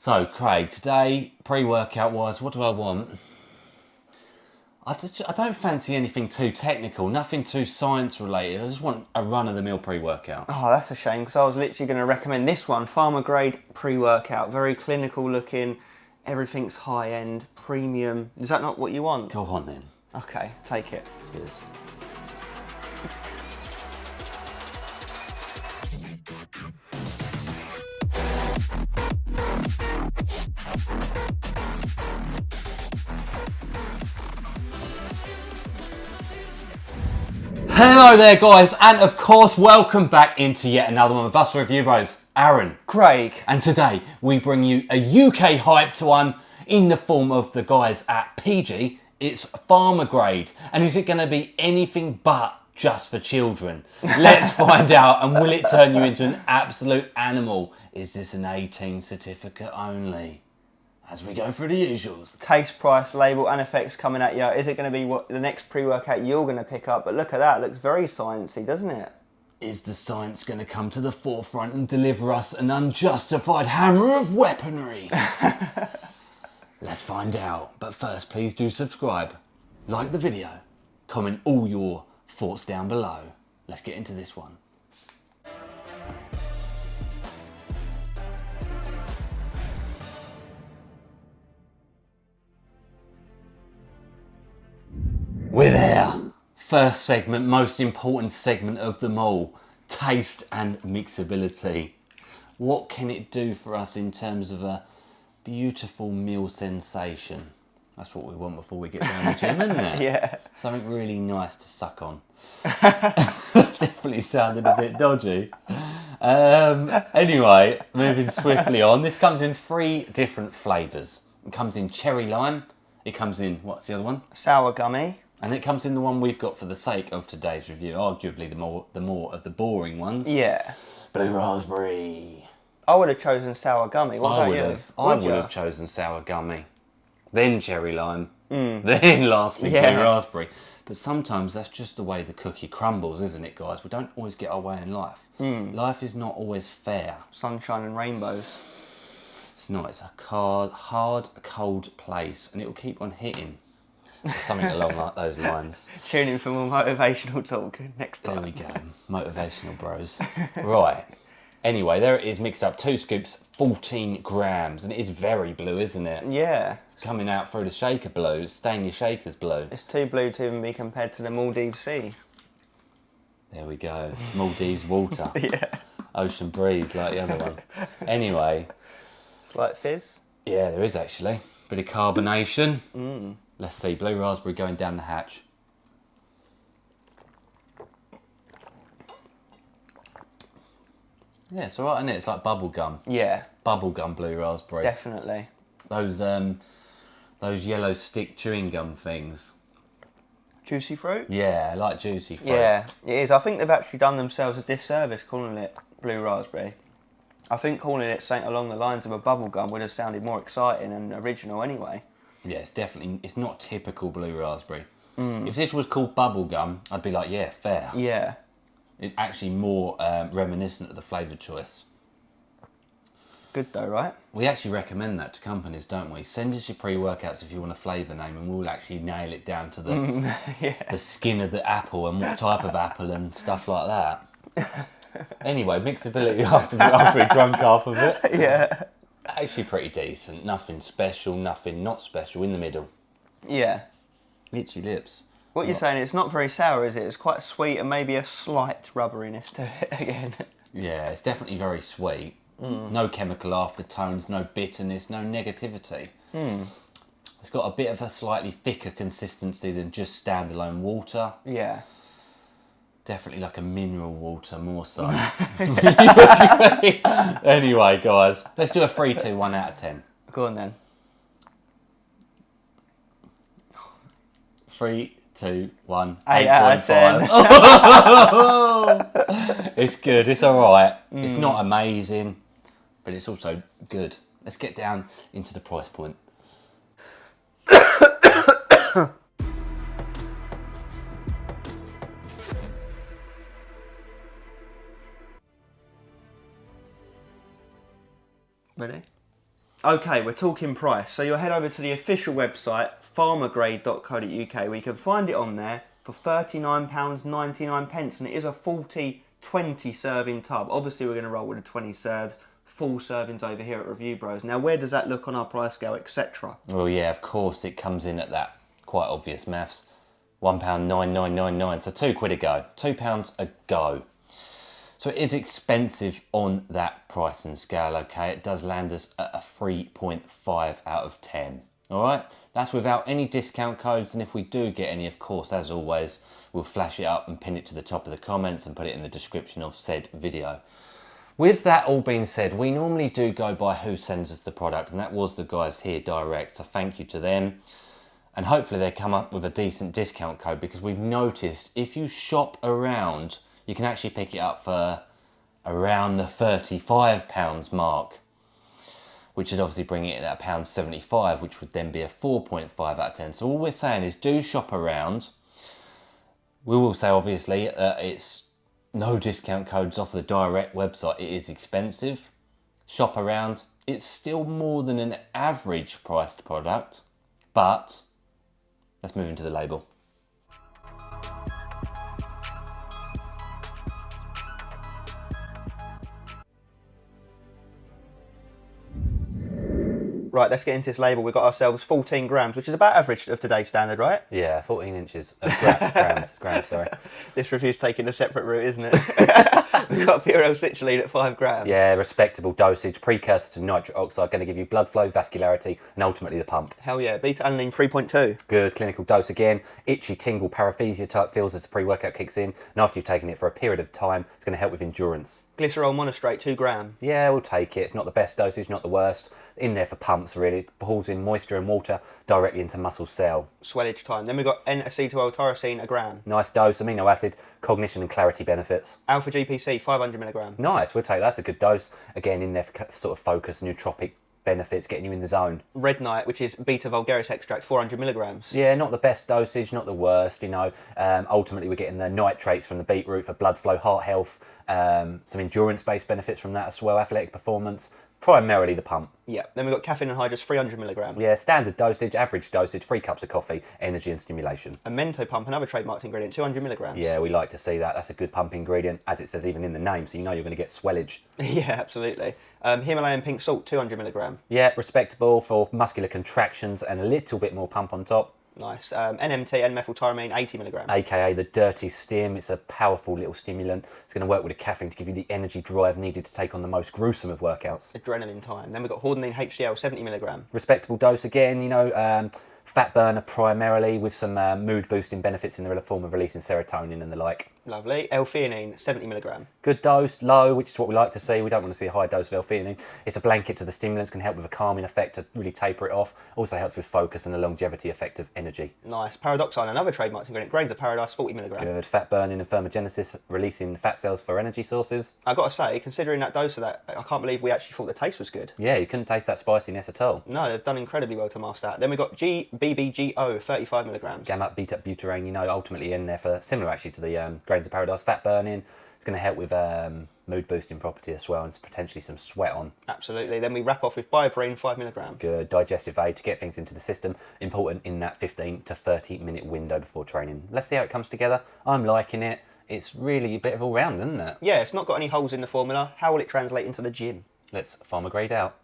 So, Craig, today, pre-workout wise, what do I want? I don't fancy anything too technical, nothing too science related. I just want a run-of-the-mill pre-workout. Oh, that's a shame, because I was literally going to recommend this one, Pharma grade pre-workout. Very clinical looking, everything's high-end, premium. Is that not what you want? Go on then. Okay, take it. Cheers. Hello there guys, and of course welcome back into yet another one of us review bros, Aaron, Craig. and today we bring you a UK hyped one in the form of the guys at PG. It's Pharma grade, and is it going to be anything but just for children? Let's find out, and will it turn you into an absolute animal? Is this an 18 certificate only? As we go through the usuals. Taste, price, label and effects coming at you. Is it going to be what the next pre-workout you're going to pick up? But look at that, it looks very sciencey, doesn't it? Is the science going to come to the forefront and deliver us an unjustified hammer of weaponry? Let's find out. But first, please do subscribe, like the video, comment all your thoughts down below. Let's get into this one. We're there. First segment, most important segment of them all, taste and mixability. What can it do for us in terms of a beautiful meal sensation? That's what we want before we get down the gym, isn't it? Yeah. Something really nice to suck on. Definitely sounded a bit dodgy. Anyway, moving swiftly on. This comes in 3 different flavours. It comes in cherry lime. It comes in, what's the other one? Sour gummy. And it comes in the one we've got for the sake of today's review, arguably the more of the boring ones. Yeah. Blue raspberry. I would have chosen sour gummy. What about you? I would have chosen sour gummy, then cherry lime, then lastly blue raspberry. But sometimes that's just the way the cookie crumbles, isn't it, guys? We don't always get our way in life. Life is not always fair. Sunshine and rainbows. It's not. It's a hard, cold place, and it will keep on hitting. Something along those lines. Tune in for more motivational talk next time. There we go. Motivational bros. Right. Anyway, there it is, mixed up. 2 scoops, 14 grams. And it is very blue, isn't it? Yeah. It's coming out through the shaker blue. It's staining your shakers blue. It's too blue to even be compared to the Maldives Sea. There we go. Maldives water. Yeah. Ocean breeze like the other one. Anyway. Slight fizz. Yeah, there is actually. Bit of carbonation. Let's see, blue raspberry going down the hatch. Yeah, it's alright, isn't it? It's like bubble gum. Yeah. Bubble gum blue raspberry. Definitely. Those yellow stick chewing gum things. Juicy fruit? Yeah, I like juicy fruit. Yeah, it is. I think they've actually done themselves a disservice calling it blue raspberry. I think calling it something along the lines of a bubble gum would have sounded more exciting and original anyway. Yeah, it's not typical blue raspberry. If this was called bubble gum, I'd be like, yeah, fair. Yeah. It's actually more reminiscent of the flavour choice. Good though, right? We actually recommend that to companies, don't we? Send us your pre-workouts if you want a flavour name, and we'll actually nail it down to the the skin of the apple and what type of apple and stuff like that. Anyway, mixability after we drunk half of it. Yeah. Actually pretty decent. Nothing special, nothing not special, in the middle. Yeah. Itchy lips. What you're saying, it's not very sour, is it? It's quite sweet and maybe a slight rubberiness to it again. Yeah, it's definitely very sweet. No chemical aftertones, no bitterness, no negativity. It's got a bit of a slightly thicker consistency than just standalone water. Yeah. Definitely like a mineral water, more so. Anyway, guys, let's do a 3, 2, 1 out of 10. Go on then. 3, 2, 1, 8 out of 10. 8.5. It's good, it's alright. It's not amazing, but it's also good. Let's get down into the price point. Ready? Okay, we're talking price. So you'll head over to the official website, pharmagrade.co.uk, where you can find it on there for £39.99, and it is a 40-20 serving tub. Obviously, we're going to roll with the 20 serves, full servings over here at Review Bros. Now, where does that look on our price scale, etc.? Well, yeah, of course, it comes in at that quite obvious maths. £1.9999, so £2 a go. £2 a go. So it is expensive on that pricing scale, okay? It does land us at a 3.5 out of 10. All right, that's without any discount codes, and if we do get any, of course, as always, we'll flash it up and pin it to the top of the comments and put it in the description of said video. With that all being said, we normally do go by who sends us the product, and that was the guys here direct, so thank you to them. And hopefully they come up with a decent discount code, because we've noticed if you shop around, you can actually pick it up for around the £35 mark, which would obviously bring it at £1.75, which would then be a 4.5 out of 10. So all we're saying is do shop around. We will say, obviously, it's no discount codes off the direct website. It is expensive. Shop around. It's still more than an average priced product, but let's move into the label. Right, let's get into this label. We've got ourselves 14 grams, which is about average of today's standard, right? Yeah, 14 inches. Grams, sorry. This review's taking a separate route, isn't it? We've got pure L-citrulline at 5 grams. Yeah, respectable dosage, precursor to nitric oxide, going to give you blood flow, vascularity, and ultimately the pump. Hell yeah, beta-alanine 3.2. Good clinical dose again. Itchy, tingle, paresthesia type feels as the pre-workout kicks in, and after you've taken it for a period of time, it's going to help with endurance. Glycerol monostrate, 2 grams. Yeah, we'll take it. It's not the best dosage, not the worst. In there for pumps, really. It pulls in moisture and water directly into muscle cell. Swellage time. Then we've got N-acetyl-tyrosine, a gram. Nice dose, amino acid, cognition and clarity benefits. Alpha GPC, 500 milligrams. Nice, we'll take that. That's a good dose. Again, in there for sort of focus, nootropic benefits, getting you in the zone. Red Night, which is beta vulgaris extract, 400 milligrams. Yeah, not the best dosage, not the worst, you know. Ultimately, we're getting the nitrates from the beetroot for blood flow, heart health, some endurance-based benefits from that as well, athletic performance, primarily the pump. Yeah, then we've got caffeine anhydrous, 300 milligrams. Yeah, standard dosage, average dosage, 3 cups of coffee, energy and stimulation. A Mento pump, another trademarked ingredient, 200 milligrams. Yeah, we like to see that. That's a good pump ingredient, as it says even in the name, so you know you're going to get swellage. Yeah, absolutely. Himalayan pink salt, 200 milligrams. Yeah, respectable for muscular contractions and a little bit more pump on top. Nice. NMT, N-methyltyramine, 80 milligrams. AKA the dirty stim. It's a powerful little stimulant. It's going to work with the caffeine to give you the energy drive needed to take on the most gruesome of workouts. Adrenaline time. Then we've got Hordenine HCl, 70 milligrams. Respectable dose again, you know, fat burner primarily, with some mood boosting benefits in the form of releasing serotonin and the like. Lovely. L-theanine, 70 milligrams. Good dose, low, which is what we like to see. We don't want to see a high dose of L-theanine. It's a blanket to the stimulants, can help with a calming effect to really taper it off. Also helps with focus and the longevity effect of energy. Nice. Paradoxine, another trademark ingredient. Grains of Paradise, 40 milligrams. Good. Fat burning and thermogenesis, releasing fat cells for energy sources. I've got to say, considering that dose of that, I can't believe we actually thought the taste was good. Yeah, you couldn't taste that spiciness at all. No, they've done incredibly well to master that. Then we've got GBBGO, 35 milligrams. Gamma beta butyrane, you know, ultimately in there for similar actually to the Grains of Paradise fat burning. It's going to help with mood boosting property as well, and potentially some sweat on. Absolutely. Then we wrap off with Bioperine, 5 milligrams. Good digestive aid to get things into the system. Important in that 15 to 30 minute window before training. Let's see how it comes together. I'm liking it. It's really a bit of all round, isn't it? Yeah, it's not got any holes in the formula. How will it translate into the gym? Let's Pharma grade out.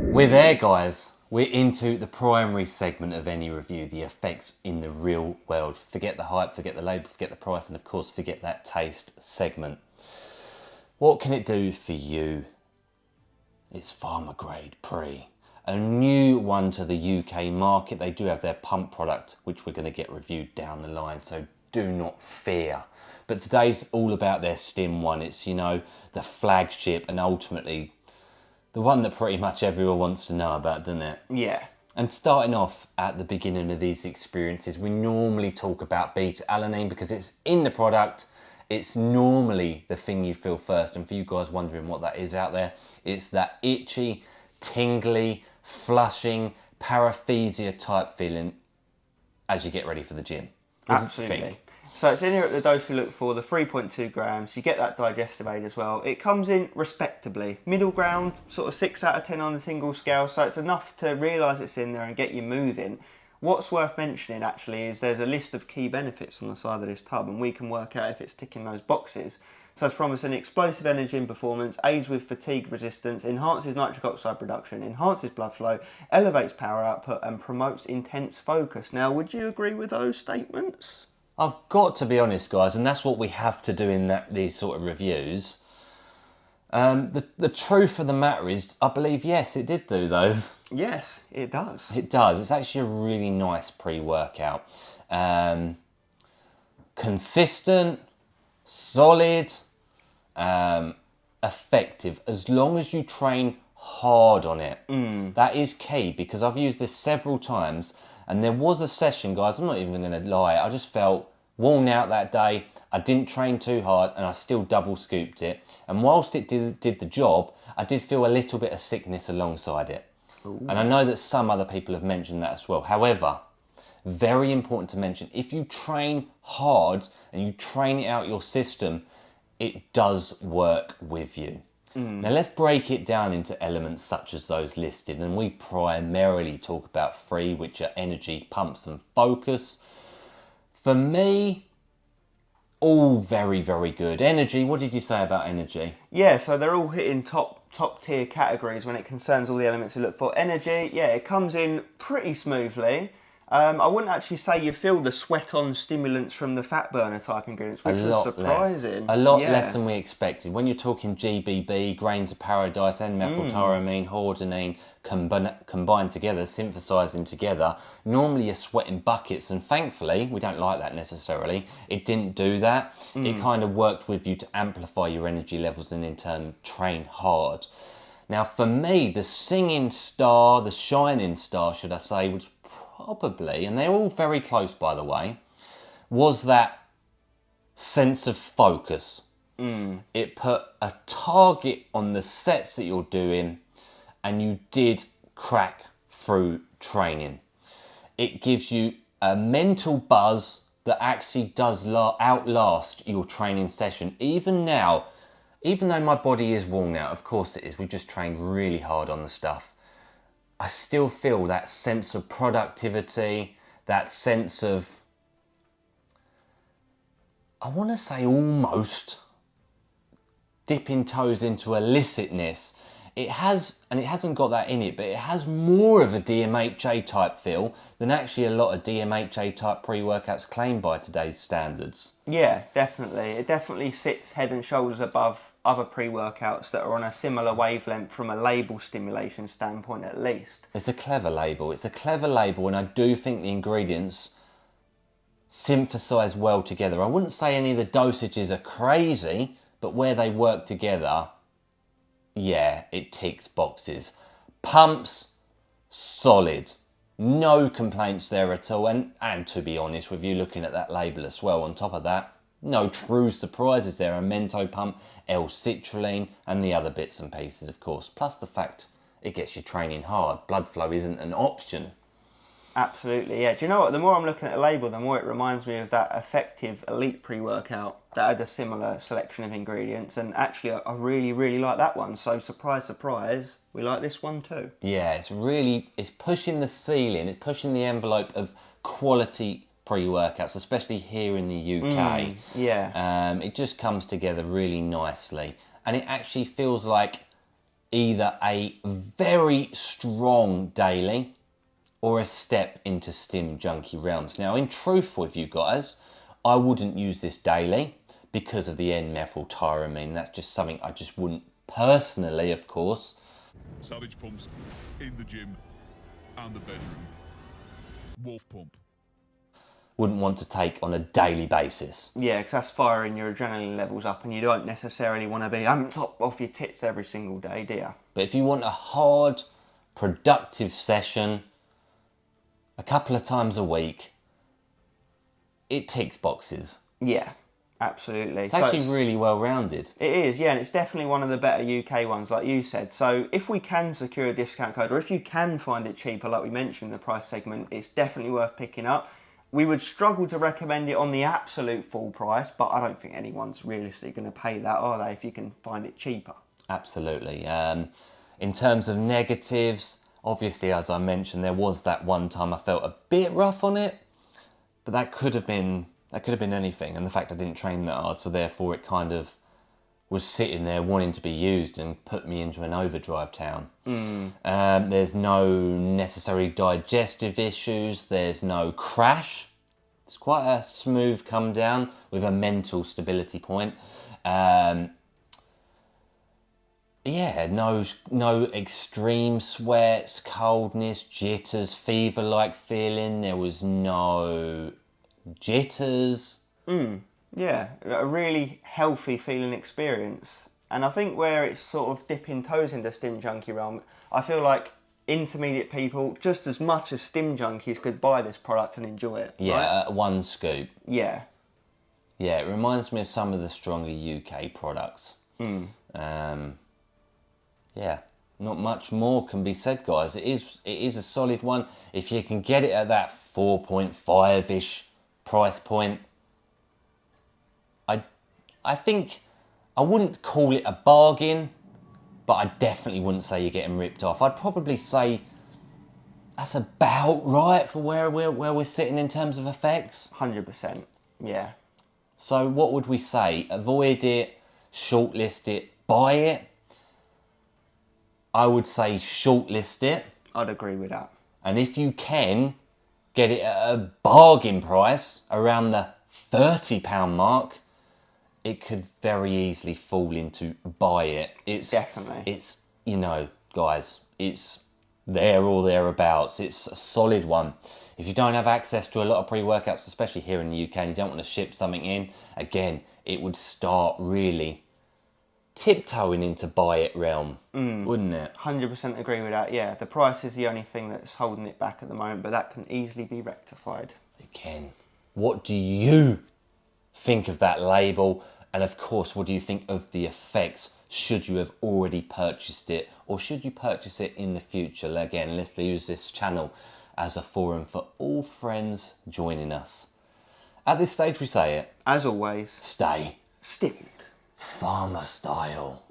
We're there, guys. We're into the primary segment of any review, the effects in the real world. Forget the hype, forget the label, forget the price, and of course, forget that taste segment. What can it do for you? It's Pharma grade pre. A new one to the UK market. They do have their pump product, which we're going to get reviewed down the line, so do not fear. But today's all about their stim one. It's, you know, the flagship and ultimately the one that pretty much everyone wants to know about, doesn't it? Yeah. And starting off at the beginning of these experiences, we normally talk about beta-alanine because it's in the product. It's normally the thing you feel first. And for you guys wondering what that is out there, it's that itchy, tingly, flushing, paresthesia type feeling as you get ready for the gym. Absolutely. So it's in here at the dose we look for, the 3.2 grams. You get that digestive aid as well. It comes in respectably. Middle ground, sort of 6 out of 10 on the single scale. So it's enough to realise it's in there and get you moving. What's worth mentioning actually is there's a list of key benefits on the side of this tub, and we can work out if it's ticking those boxes. So it's promising explosive energy and performance, aids with fatigue resistance, enhances nitric oxide production, enhances blood flow, elevates power output, and promotes intense focus. Now, would you agree with those statements? I've got to be honest, guys, and that's what we have to do in these sort of reviews. The truth of the matter is, I believe, yes, it did do those. Yes, it does. It does. It's actually a really nice pre-workout. Consistent, solid, effective, as long as you train hard on it. That is key, because I've used this several times, and there was a session, guys, I'm not even going to lie, I just felt worn out that day. I didn't train too hard and I still double scooped it, and whilst it did the job, I did feel a little bit of sickness alongside it. Ooh. And I know that some other people have mentioned that as well. However, very important to mention, if you train hard and you train it out your system, it does work with you. Now let's break it down into elements such as those listed, and we primarily talk about 3, which are energy, pumps and focus. For me, all very, very good. Energy, what did you say about energy? Yeah, so they're all hitting top tier categories when it concerns all the elements we look for. Energy, yeah, it comes in pretty smoothly. I wouldn't actually say you feel the sweat-on stimulants from the fat burner type ingredients, which was surprising. A lot less than we expected. When you're talking GBB, grains of paradise, N-methyltyramine, hordenine combined together, synthesizing together, normally you're sweating buckets, and thankfully, we don't like that necessarily, it didn't do that. It kind of worked with you to amplify your energy levels and in turn train hard. Now for me, the singing star, the shining star should I say, was probably, and they're all very close by the way, was that sense of focus. It put a target on the sets that you're doing and you did crack through training. It gives you a mental buzz that actually does outlast your training session. Even now, even though my body is worn out, of course it is, we just trained really hard on the stuff, I still feel that sense of productivity, that sense of, I want to say almost dipping toes into illicitness. It has, and it hasn't got that in it, but it has more of a DMHA type feel than actually a lot of DMHA type pre-workouts claimed by today's standards. Yeah, definitely. It definitely sits head and shoulders above other pre-workouts that are on a similar wavelength from a label stimulation standpoint at least. It's a clever label. It's a clever label, and I do think the ingredients synthesize well together. I wouldn't say any of the dosages are crazy, but where they work together, yeah, it ticks boxes. Pumps, solid. No complaints there at all. And to be honest with you, looking at that label as well, on top of that, no true surprises there. A mento pump, L-citrulline, and the other bits and pieces, of course. Plus the fact it gets you training hard. Blood flow isn't an option. Absolutely, yeah. Do you know what? The more I'm looking at the label, the more it reminds me of that effective elite pre-workout that had a similar selection of ingredients. And actually, I really, really like that one. So surprise, surprise, we like this one too. Yeah, it's pushing the ceiling. It's pushing the envelope of quality pre-workouts, especially here in the UK. It just comes together really nicely. And it actually feels like either a very strong daily or a step into stim junkie realms. Now, in truth with you guys, I wouldn't use this daily because of the N-methyltyramine. That's just something I just wouldn't personally, of course. Savage pumps in the gym and the bedroom. Wolf pump. Wouldn't want to take on a daily basis. Yeah, because that's firing your adrenaline levels up, and you don't necessarily want to be top off your tits every single day, do you? But if you want a hard, productive session, a couple of times a week, it ticks boxes. Yeah, absolutely. It's actually really well rounded. It is, yeah, and it's definitely one of the better UK ones, like you said. So if we can secure a discount code, or if you can find it cheaper, like we mentioned in the price segment, it's definitely worth picking up. we would struggle to recommend it on the absolute full price, but I don't think anyone's realistically going to pay that, are they, if you can find it cheaper? Absolutely. In terms of negatives, obviously, as I mentioned, there was that one time I felt a bit rough on it, but that could have been anything. And the fact I didn't train that hard, so therefore it kind of was sitting there wanting to be used and put me into an overdrive town. There's no necessary digestive issues. There's no crash. It's quite a smooth come down with a mental stability point. Yeah, no extreme sweats, coldness, jitters, fever-like feeling. There was no jitters. Yeah, a really healthy feeling experience. And I think where it's sort of dipping toes into Stim Junkie realm, I feel like intermediate people, just as much as Stim Junkies, could buy this product and enjoy it. Yeah, right? one scoop. Yeah. Yeah, it reminds me of some of the stronger UK products. Yeah, not much more can be said, guys. It is a solid one. If you can get it at that 4.5-ish price point, I think I wouldn't call it a bargain, but I definitely wouldn't say you're getting ripped off. I'd probably say that's about right for where we're sitting in terms of effects. 100%. Yeah. So what would we say? Avoid it, shortlist it, buy it. I would say shortlist it. I'd agree with that. And if you can, get it at a bargain price around the £30 mark, it could very easily fall into buy it. Definitely. It's, you know, guys, it's there or thereabouts. It's a solid one. If you don't have access to a lot of pre-workouts, especially here in the UK, and you don't want to ship something in, again, it would start really tiptoeing into buy it realm, wouldn't it? 100% agree with that, yeah. The price is the only thing that's holding it back at the moment, but that can easily be rectified. It can. What do you think of that label? And of course, what do you think of the effects? Should you have already purchased it, or should you purchase it in the future? Again, let's use this channel as a forum for all friends joining us. At this stage, we say it. As always, Stay stimmed. Pharma style.